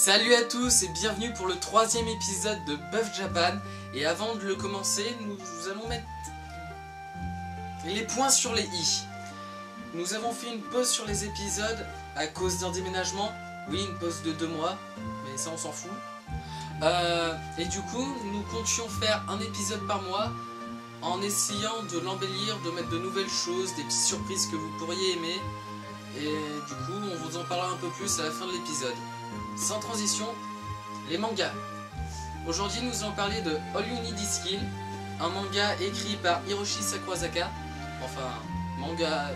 Salut à tous et bienvenue pour le troisième épisode de Buff Japan. Et avant de le commencer, nous allons mettre les points sur les i. Nous avons fait une pause sur les épisodes à cause d'un déménagement. Oui, une pause de 2 mois, mais ça on s'en fout. Et du coup, nous comptions faire un épisode par mois en essayant de l'embellir, de mettre de nouvelles choses, des petites surprises que vous pourriez aimer. Et du coup, on vous en parlera un peu plus à la fin de l'épisode. Sans transition, les mangas. Aujourd'hui, nous allons parler de All You Need Is Kill, un manga écrit par Hiroshi Sakurazaka. Enfin, manga...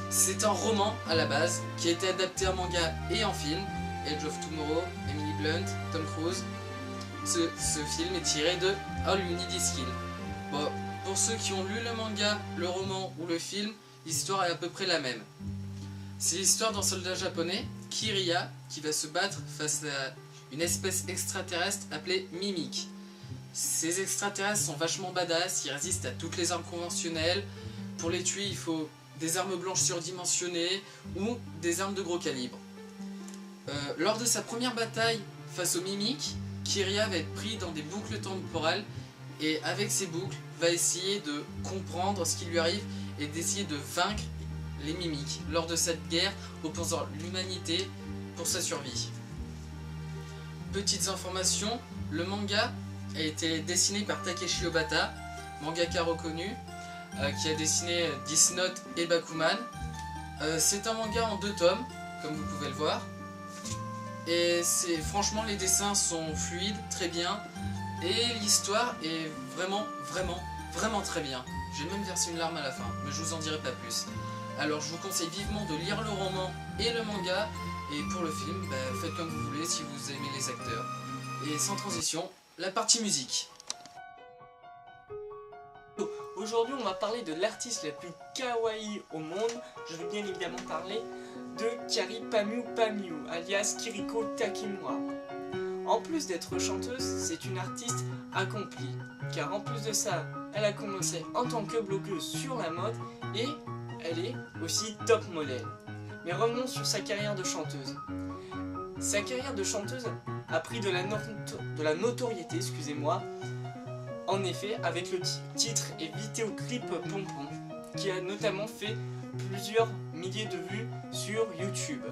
C'est un roman à la base, qui a été adapté en manga et en film. Edge of Tomorrow, Emily Blunt, Tom Cruise. Ce film est tiré de All You Need Is Kill. Bon, pour ceux qui ont lu le manga, le roman ou le film, l'histoire est à peu près la même. C'est l'histoire d'un soldat japonais, Kiriya, qui va se battre face à une espèce extraterrestre appelée Mimic. Ces extraterrestres sont vachement badass, ils résistent à toutes les armes conventionnelles. Pour les tuer, il faut des armes blanches surdimensionnées ou des armes de gros calibre. Lors de sa première bataille face aux Mimic, Kiriya va être pris dans des boucles temporelles et avec ces boucles, va essayer de comprendre ce qui lui arrive et d'essayer de vaincre les Mimics lors de cette guerre opposant l'humanité pour sa survie. Petites informations, le manga a été dessiné par Takeshi Obata, mangaka reconnu, qui a dessiné Death Note et Bakuman. C'est un manga en 2 tomes, comme vous pouvez le voir. Et franchement, les dessins sont fluides, très bien. Et l'histoire est vraiment très bien. J'ai même versé une larme à la fin, mais je vous en dirai pas plus. Alors je vous conseille vivement de lire le roman et le manga. Et pour le film, faites comme vous voulez si vous aimez les acteurs. Et sans transition, la partie musique. Aujourd'hui on va parler de l'artiste la plus kawaii au monde. Je vais bien évidemment parler de Kari Pamiu Pamiu, alias Kiriko Takemura. En plus d'être chanteuse, c'est une artiste accomplie. Car en plus de ça, elle a commencé en tant que blogueuse sur la mode et elle est aussi top modèle. Mais revenons sur sa carrière de chanteuse. Sa carrière de chanteuse a pris de la notoriété, excusez-moi, en effet, avec le titre et vidéoclip Pompon, qui a notamment fait plusieurs milliers de vues sur YouTube.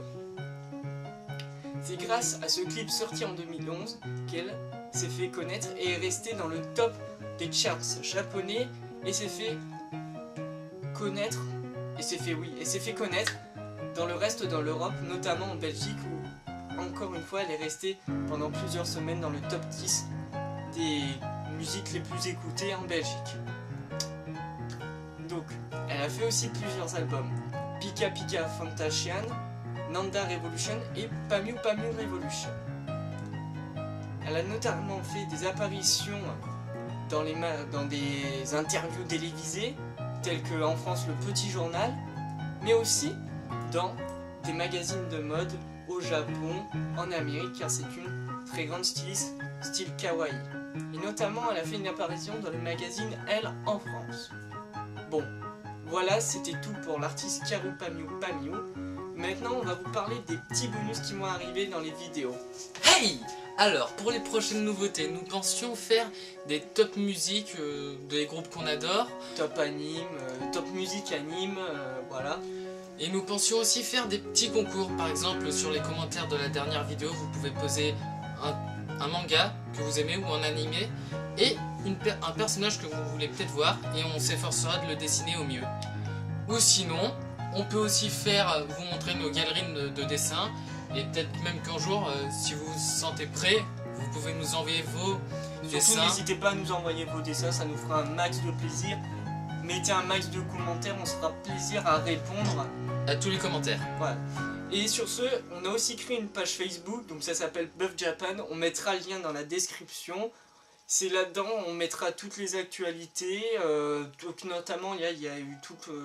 C'est grâce à ce clip sorti en 2011 qu'elle s'est fait connaître et est restée dans le top des charts japonais et s'est fait connaître dans le reste de l'Europe, notamment en Belgique où, encore une fois, elle est restée pendant plusieurs semaines dans le top 10 des musiques les plus écoutées en Belgique. Donc, elle a fait aussi plusieurs albums, Pika Pika Fantasian, Nanda Revolution et Pamiu Pamiu Revolution. Elle a notamment fait des apparitions dans des interviews télévisées, telles que en France le Petit Journal, mais aussi dans des magazines de mode au Japon, en Amérique, car c'est une très grande styliste, style kawaii. Et notamment, elle a fait une apparition dans le magazine Elle en France. Bon, voilà, c'était tout pour l'artiste Kari Pamiu Pamiu. Maintenant, on va vous parler des petits bonus qui vont arriver dans les vidéos. Hey! Alors, pour les prochaines nouveautés, nous pensions faire des top musiques des groupes qu'on adore. Top anime, top musique anime, voilà. Et nous pensions aussi faire des petits concours. Par exemple, sur les commentaires de la dernière vidéo, vous pouvez poser un manga que vous aimez ou un animé et un personnage que vous voulez peut-être voir et on s'efforcera de le dessiner au mieux. Ou sinon, on peut aussi vous montrer nos galeries de dessins et peut-être même qu'un jour, si vous vous sentez prêt, vous pouvez nous envoyer vos dessins. Surtout n'hésitez pas à nous envoyer vos dessins, ça nous fera un max de plaisir. Mettez un max de commentaires, on sera plaisir à répondre à tous les commentaires. Voilà. Et sur ce, on a aussi créé une page Facebook, donc ça s'appelle Buff Japan, on mettra le lien dans la description. C'est là-dedans, on mettra toutes les actualités, donc notamment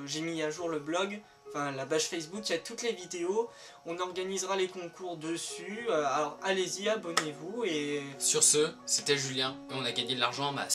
j'ai mis à jour le blog, enfin la page Facebook, il y a toutes les vidéos, on organisera les concours dessus, alors allez-y, abonnez-vous et... Sur ce, c'était Julien et on a gagné de l'argent en masse.